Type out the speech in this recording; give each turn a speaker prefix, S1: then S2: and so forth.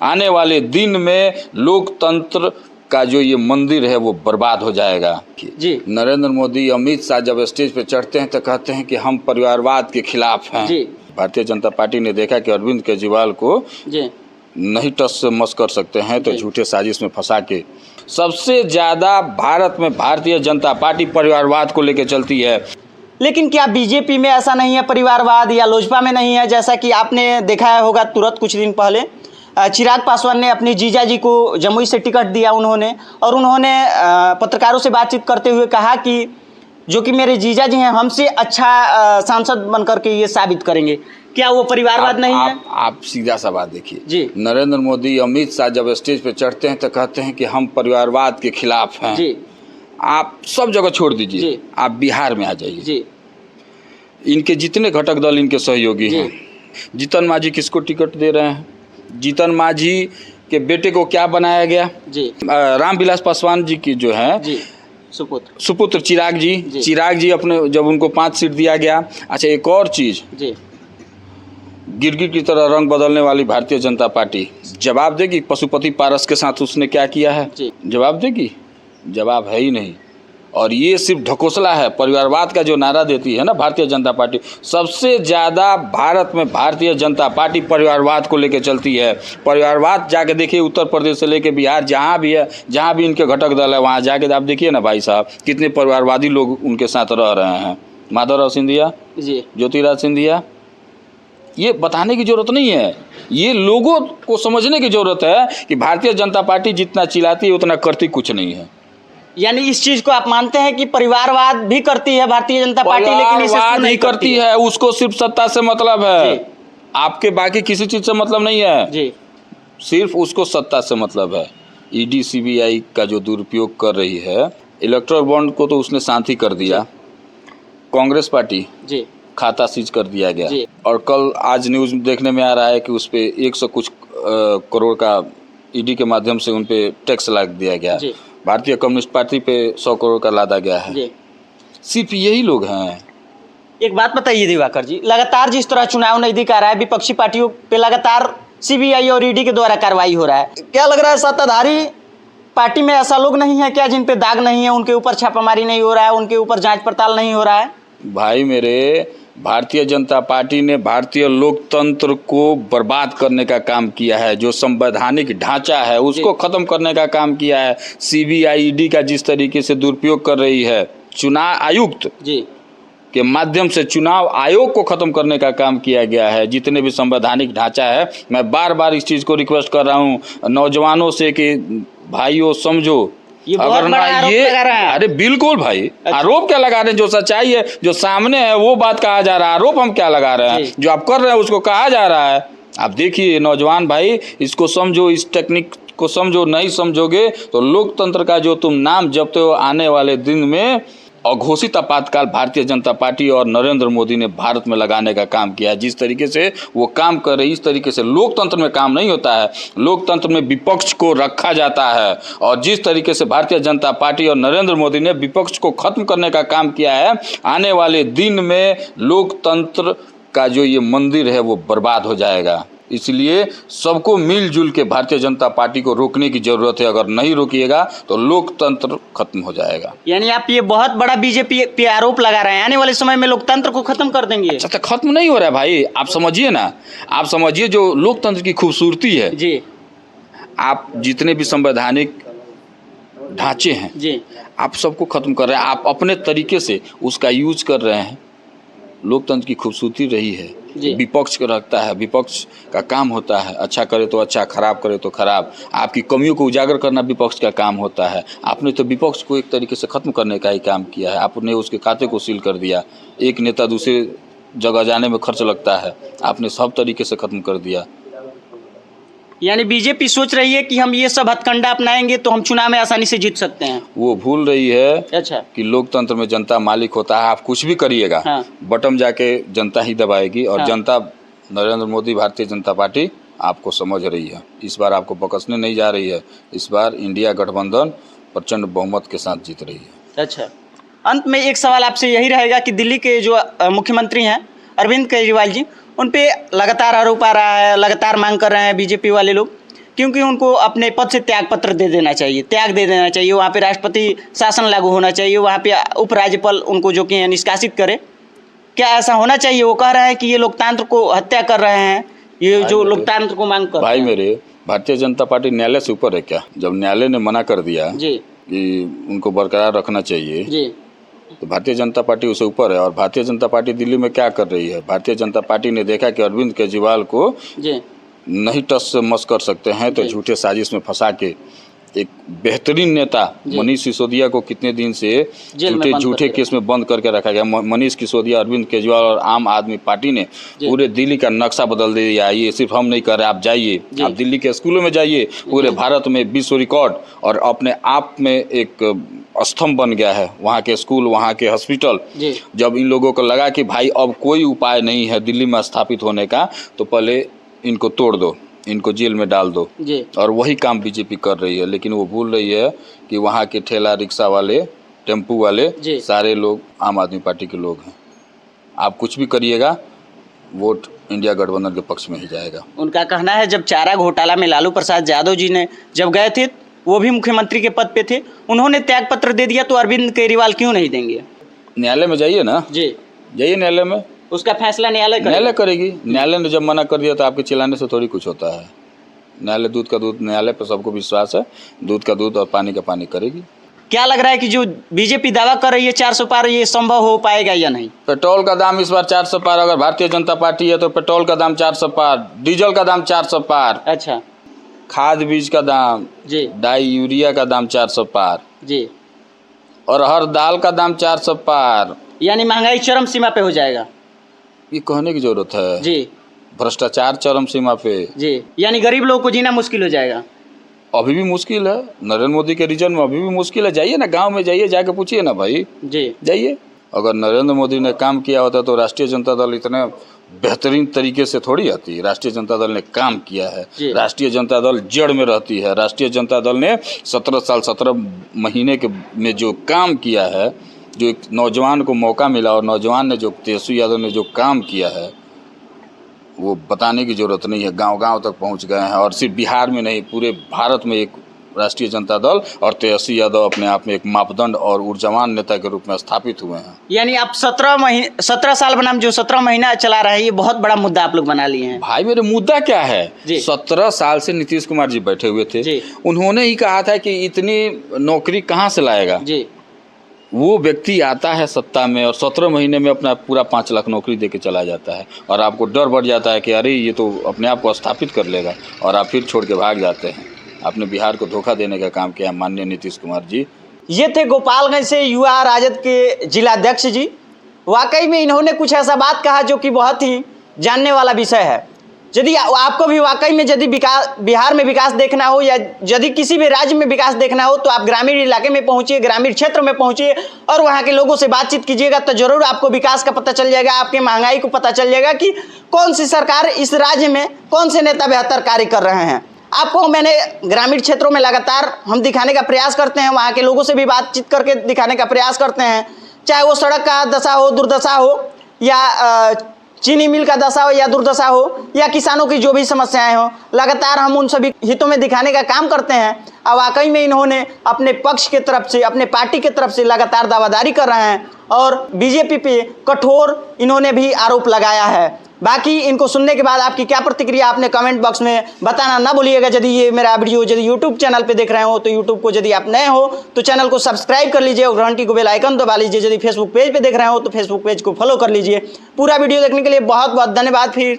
S1: आने वाले दिन में लोकतंत्र का जो ये मंदिर है वो बर्बाद हो जाएगा।
S2: जी।
S1: नरेंद्र मोदी, अमित शाह जब स्टेज पे चढ़ते हैं तो कहते हैं कि हम परिवारवाद के खिलाफ हैं।
S2: जी।
S1: भारतीय जनता पार्टी ने देखा कि अरविंद केजरीवाल को
S2: जी।
S1: नहीं टस से मस कर सकते हैं तो झूठे साजिश में फंसा के सबसे ज्यादा भारत में भारतीय जनता पार्टी परिवारवाद को लेकर चलती है।
S2: लेकिन क्या बीजेपी में ऐसा नहीं है परिवारवाद, या लोजपा में नहीं है? जैसा कि आपने देखा होगा तुरंत कुछ दिन पहले चिराग पासवान ने अपने जीजा जी को जमुई से टिकट दिया उन्होंने पत्रकारों से बातचीत करते हुए कहा कि जो कि मेरे जीजा जी हैं हमसे अच्छा सांसद बनकर के ये साबित करेंगे। क्या वो परिवारवाद नहीं है?
S1: आप सीधा सा बात देखिए
S2: जी।
S1: नरेंद्र मोदी, अमित शाह जब स्टेज पे चढ़ते हैं तो कहते हैं कि हम परिवारवाद के खिलाफ हैं।
S2: जी।
S1: आप सब जगह छोड़ दीजिए, आप बिहार में आ जाइए।
S2: जी।
S1: इनके जितने घटक दल इनके सहयोगी हैं। जीतन मांझी किसको टिकट दे रहे हैं? जीतन मांझी के बेटे को क्या बनाया गया?
S2: जी।
S1: रामविलास पासवान जी की जो है
S2: जी
S1: सुपुत्र चिराग जी अपने जब उनको 5 सीट दिया गया। अच्छा, एक और चीज, गिरगिट की तरह रंग बदलने वाली भारतीय जनता पार्टी जवाब देगी? पशुपति पारस के साथ उसने क्या किया है? जवाब देगी? जवाब है ही नहीं। और ये सिर्फ ढकोसला है। परिवारवाद का जो नारा देती है ना भारतीय जनता पार्टी, सबसे ज़्यादा भारत में भारतीय जनता पार्टी परिवारवाद को लेकर चलती है। परिवारवाद जाके देखिए उत्तर प्रदेश से लेकर बिहार, जहाँ भी है, जहाँ भी इनके घटक दल है, वहाँ जाके आप देखिए ना भाई साहब, कितने परिवारवादी लोग उनके साथ रह रहे हैं। माधवराव सिंधिया, ज्योतिराज सिंधिया, ये बताने की जरूरत नहीं है, ये लोगों को समझने की जरूरत है कि भारतीय जनता पार्टी जितना चिल्लाती है उतना करती कुछ नहीं है।
S2: यानी इस चीज को आप मानते हैं कि परिवारवाद भी करती है भारतीय जनता पार्टी, लेकिन इसे नहीं
S1: करती है। उसको सिर्फ सत्ता से मतलब है, आपके बाकी किसी चीज से मतलब नहीं है जी। सिर्फ उसको सत्ता से मतलब है। ईडी सीबीआई का जो दुरुपयोग कर रही है, इलेक्टोरल बॉन्ड को तो उसने शांति कर दिया। कांग्रेस पार्टी जी खाता सीज कर दिया गया। और कल आज न्यूज देखने में आ रहा है कि उस पे 100 कुछ करोड़ का ईडी के माध्यम से उन पे टैक्स लगा दिया गया। भारतीय कम्युनिस्ट पार्टी पे 100 करोड़ का लादा गया है। सिर्फ यही लोग हैं।
S2: एक बात बताइए दिवाकर जी, लगातार जिस तरह चुनाव नजदीक आ रहा है, विपक्षी पार्टियों पे लगातार सीबीआई और ईडी के द्वारा कार्रवाई हो रहा है, क्या लग रहा है सत्ताधारी पार्टी में ऐसा लोग नहीं है क्या जिन पे दाग नहीं है, उनके ऊपर छापामारी नहीं हो रहा है, उनके ऊपर जांच पड़ताल नहीं हो रहा है?
S1: भाई मेरे, भारतीय जनता पार्टी ने भारतीय लोकतंत्र को बर्बाद करने का काम किया है। जो संवैधानिक ढांचा है उसको खत्म करने का काम किया है। सीबीआई ईडी का जिस तरीके से दुरुपयोग कर रही है, चुनाव आयुक्त के माध्यम से चुनाव आयोग को खत्म करने का काम किया गया है। जितने भी संवैधानिक ढांचा है, मैं बार बार इस चीज को रिक्वेस्ट कर रहा हूँ नौजवानों से कि भाइयों समझो,
S2: ये अगर ना ये
S1: अरे बिल्कुल भाई। अच्छा। आरोप क्या लगा रहे हैं? जो सच्चाई है, जो सामने है, वो बात कहा जा रहा है। आरोप हम क्या लगा रहे हैं? जो आप कर रहे हैं उसको कहा जा रहा है। आप देखिए नौजवान भाई, इसको समझो, इस टेक्निक को समझो। नहीं समझोगे तो लोकतंत्र का जो तुम नाम जपते हो, आने वाले दिन में अघोषित आपातकाल भारतीय जनता पार्टी और नरेंद्र मोदी ने भारत में लगाने का काम किया है। जिस तरीके से वो काम कर रहे, इस तरीके से लोकतंत्र में काम नहीं होता है। लोकतंत्र में विपक्ष को रखा जाता है, और जिस तरीके से भारतीय जनता पार्टी और नरेंद्र मोदी ने विपक्ष को खत्म करने का काम किया है, आने वाले दिन में लोकतंत्र का जो ये मंदिर है वो बर्बाद हो जाएगा। इसलिए सबको मिलजुल के भारतीय जनता पार्टी को रोकने की जरूरत है। अगर नहीं रोकिएगा तो लोकतंत्र खत्म हो जाएगा।
S2: यानी आप ये बहुत बड़ा बीजेपी पे आरोप लगा रहे हैं, आने वाले समय में लोकतंत्र को खत्म कर देंगे।
S1: अच्छा, तो खत्म नहीं हो रहा है भाई, आप समझिए ना। आप समझिए जो लोकतंत्र की खूबसूरती है जी, आप जितने भी संवैधानिक ढांचे हैं जी, आप सबको खत्म कर रहे हैं। आप अपने तरीके से उसका यूज कर रहे हैं। लोकतंत्र की खूबसूरती रही है, विपक्ष को रखता है, विपक्ष का काम होता है अच्छा करे तो अच्छा, खराब करे तो खराब। आपकी कमियों को उजागर करना विपक्ष का काम होता है। आपने तो विपक्ष को एक तरीके से खत्म करने का ही काम किया है। आपने उसके खाते को सील कर दिया। एक नेता दूसरे जगह जाने में खर्च लगता है, आपने सब तरीके से खत्म कर दिया।
S2: यानी बीजेपी सोच रही है कि हम ये सब हथकंडा अपनाएंगे तो हम चुनाव में आसानी से जीत सकते हैं।
S1: वो भूल रही है
S2: अच्छा
S1: कि लोकतंत्र में जनता मालिक होता है। आप कुछ भी करिएगा, बटन जाके जनता ही दबाएगी। और जनता, नरेंद्र मोदी, भारतीय जनता पार्टी आपको समझ रही है। इस बार आपको बकसने नहीं जा रही है। इस बार इंडिया गठबंधन प्रचंड बहुमत के साथ जीत रही है।
S2: अच्छा, अंत में एक सवाल आपसे यही रहेगा कि दिल्ली के जो मुख्यमंत्री हैं अरविंद केजरीवाल जी, उन पे लगातार आरोप आ रहा है, लगातार मांग कर रहे हैं बीजेपी वाले लोग क्योंकि उनको अपने पद से त्याग पत्र दे देना चाहिए, त्याग दे देना चाहिए। वहाँ पे राष्ट्रपति शासन लागू होना चाहिए, वहाँ पे उपराज्यपाल उनको जो कि निष्कासित करे। क्या ऐसा होना चाहिए? वो कह रहे हैं कि ये लोकतंत्र को हत्या कर रहे हैं, ये जो लोकतंत्र को मांग कर
S1: भाई मेरे, भारतीय जनता पार्टी न्यायालय से ऊपर है क्या? जब न्यायालय ने मना कर दिया
S2: जी
S1: कि उनको बरकरार रखना चाहिए,
S2: जी
S1: तो भारतीय जनता पार्टी उससे ऊपर है। और भारतीय जनता पार्टी दिल्ली में क्या कर रही है? भारतीय जनता पार्टी ने देखा कि अरविंद केजरीवाल को
S2: जी
S1: नहीं टस से मस कर सकते हैं, तो झूठे साजिश में फंसा के एक बेहतरीन नेता मनीष सिसोदिया को कितने दिन से झूठे केस में बंद करके रखा गया। मनीष सिसोदिया, अरविंद केजरीवाल और आम आदमी पार्टी ने पूरे दिल्ली का नक्शा बदल दिया। ये सिर्फ हम नहीं कर रहे, आप जाइए, आप दिल्ली के स्कूलों में जाइए, पूरे भारत में विश्व रिकॉर्ड और अपने आप में एक स्तंभ बन गया है वहाँ के स्कूल, वहाँ के हॉस्पिटल। जब इन लोगों को लगा कि भाई अब कोई उपाय नहीं है दिल्ली में स्थापित होने का, तो पहले इनको तोड़ दो, इनको जेल में डाल दो। और वही काम बीजेपी कर रही है। लेकिन वो भूल रही है कि वहाँ के ठेला रिक्शा वाले, टेम्पू वाले सारे लोग आम आदमी पार्टी के लोग हैं। आप कुछ भी करिएगा, वोट इंडिया गठबंधन के पक्ष में ही जाएगा।
S2: उनका कहना है जब चारा घोटाला में लालू प्रसाद यादव जी ने जब गए थे, वो भी मुख्यमंत्री के पद पे थे, उन्होंने त्याग पत्र दे दिया, तो अरविंद केजरीवाल क्यों नहीं देंगे?
S1: न्यायालय में जाइए ना, जाइए न्यायालय में,
S2: उसका फैसला न्यायालय
S1: करेगी। न्यायालय ने जब मना कर दिया तो आपके चिल्लाने से थोड़ी कुछ होता है। न्यायालय दूध का दूध, न्यायालय पर सबको विश्वास है, दूध का दूध और पानी का पानी करेगी।
S2: क्या लग रहा है कि जो बीजेपी दावा कर रही है 400 पार, ये संभव हो पाएगा या नहीं?
S1: पेट्रोल का दाम इस बार 400 पार, अगर भारतीय जनता पार्टी है तो पेट्रोल का दाम 400 पार, डीजल का दाम 400 पार,
S2: अच्छा,
S1: खाद बीज का दाम
S2: जी,
S1: डाई यूरिया का दाम 400 पार
S2: जी,
S1: और हर दाल का दाम 400 पार।
S2: यानी महंगाई चरम सीमा पे हो जाएगा।
S1: ये कहने की जरूरत है
S2: जी।
S1: भ्रष्टाचार चरम सीमा पे
S2: जी, यानी गरीब लोगों को जीना मुश्किल हो जाएगा।
S1: अभी भी मुश्किल है, नरेंद्र मोदी के रीजन में अभी भी मुश्किल है। जाइए ना, गांव में जाइए, जाके पूछिए ना भाई
S2: जी,
S1: जाइए। अगर नरेंद्र मोदी ने काम किया होता तो राष्ट्रीय जनता दल इतने बेहतरीन तरीके से थोड़ी आती। राष्ट्रीय जनता दल ने काम किया है, राष्ट्रीय जनता दल जड़ में रहती है। राष्ट्रीय जनता दल ने 17 साल 17 महीने के में जो काम किया है, जो एक नौजवान को मौका मिला और नौजवान ने जो, तेजस्वी यादव ने जो काम किया है, वो बताने की जरूरत नहीं है। गांव-गांव तक पहुंच गए हैं और सिर्फ बिहार में नहीं, पूरे भारत में एक राष्ट्रीय जनता दल और तेजस्वी यादव अपने आप में एक मापदंड और ऊर्जावान नेता के रूप में स्थापित हुए हैं।
S2: यानी आप 17 साल बनाम जो 17 महीना चला रहा है, ये बहुत बड़ा मुद्दा आप लोग बना लिए हैं।
S1: भाई मेरे मुद्दा क्या है? 17 साल से नीतीश कुमार जी बैठे हुए थे, उन्होंने ही कहा था कि इतनी नौकरी कहाँ से लाएगा। वो व्यक्ति आता है सत्ता में और 17 महीने में अपना पूरा 5 लाख नौकरी दे के चला जाता है और आपको डर बढ़ जाता है कि अरे ये तो अपने आप को स्थापित कर लेगा, और आप फिर छोड़ के भाग जाते हैं। आपने बिहार को धोखा देने का काम किया माननीय नीतीश कुमार जी।
S2: ये थे गोपालगंज से युवा राजद के जिलाध्यक्ष जी। वाकई में इन्होंने कुछ ऐसा बात कहा जो कि बहुत ही जानने वाला विषय है। यदि आपको भी वाकई में यदि बिहार में विकास देखना हो या यदि किसी भी राज्य में विकास देखना हो, तो आप ग्रामीण इलाके में पहुंचिए, ग्रामीण क्षेत्र में पहुंचिए और वहां के लोगों से बातचीत कीजिएगा, तो जरूर आपको विकास का पता चल जाएगा, आपके महंगाई को पता चल जाएगा कि कौन सी सरकार इस राज्य में, कौन से नेता बेहतर कार्य कर रहे हैं। आपको मैंने ग्रामीण क्षेत्रों में लगातार हम दिखाने का प्रयास करते हैं, वहाँ के लोगों से भी बातचीत करके दिखाने का प्रयास करते हैं, चाहे वो सड़क का दशा हो, दुर्दशा हो, या चीनी मिल का दशा हो या दुर्दशा हो, या किसानों की जो भी समस्याएं हो, लगातार हम उन सभी हितों में दिखाने का काम करते हैं। और वाकई में इन्होंने अपने पक्ष के तरफ से, अपने पार्टी के तरफ से लगातार दावादारी कर रहे हैं और बीजेपी पे कठोर इन्होंने भी आरोप लगाया है। बाकी इनको सुनने के बाद आपकी क्या प्रतिक्रिया, आपने कमेंट बॉक्स में बताना ना भूलिएगा। यदि ये मेरा वीडियो यदि यूट्यूब चैनल पे देख रहे हो तो यूट्यूब को, यदि आप नए हो तो चैनल को सब्सक्राइब कर लीजिए और घंटी को बेल आइकन दबा लीजिए। यदि फेसबुक पेज पे देख रहे हो तो फेसबुक पेज को फॉलो कर लीजिए। पूरा वीडियो देखने के लिए बहुत बहुत धन्यवाद। फिर